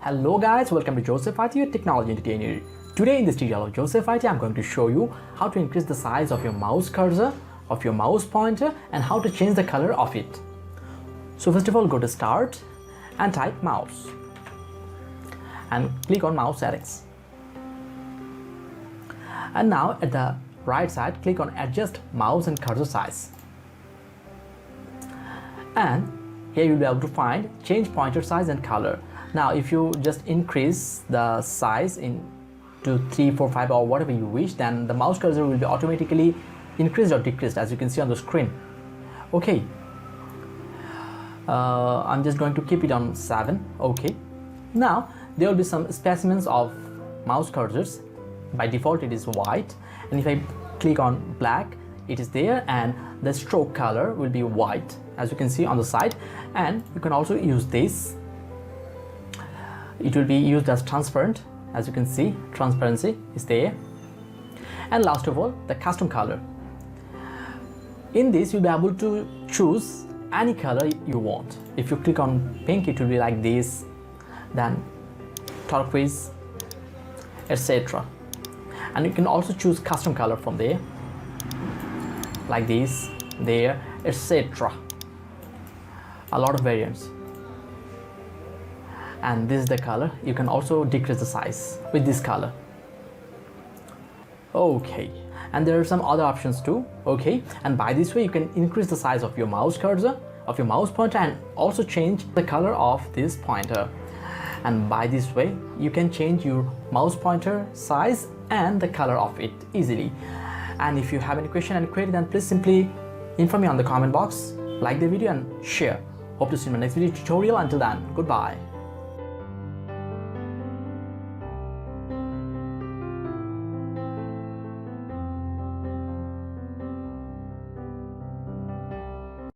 Hello guys, welcome to Joseph IT, your technology entertainer. Today in this tutorial of Joseph IT, I'm going to show you how to increase the size of your mouse cursor, of your mouse pointer, and how to change the color of it. So first of all, go to Start and type mouse and click on mouse settings. And now at the right side, click on adjust mouse and cursor size. And here you'll be able to find change pointer size and color. Now if you just increase the size to 3, 4, 5 or whatever you wish, then the mouse cursor will be automatically increased or decreased, as you can see on the screen. Okay, I'm just going to keep it on 7. Okay, now there will be some specimens of mouse cursors. By default it is white, and if I click on black, it is there, and the stroke color will be white, as you can see on the side. And you can also use this. It will be used as transparent, as you can see, transparency is there. And last of all, the custom color. In this you'll be able to choose any color you want. If you click on pink, it will be like this, then turquoise, etc. And you can also choose custom color from there, like this, there, etc. A lot of variants. And this is the color. You can also decrease the size with this color. Okay, and there are some other options too. Okay, and by this way you can increase the size of your mouse cursor, of your mouse pointer, and also change the color of this pointer. And by this way you can change your mouse pointer size and the color of it easily. And if you have any question and query, then please simply inform me on the comment box, like the video and share. Hope to see you in my next video tutorial. Until then, goodbye.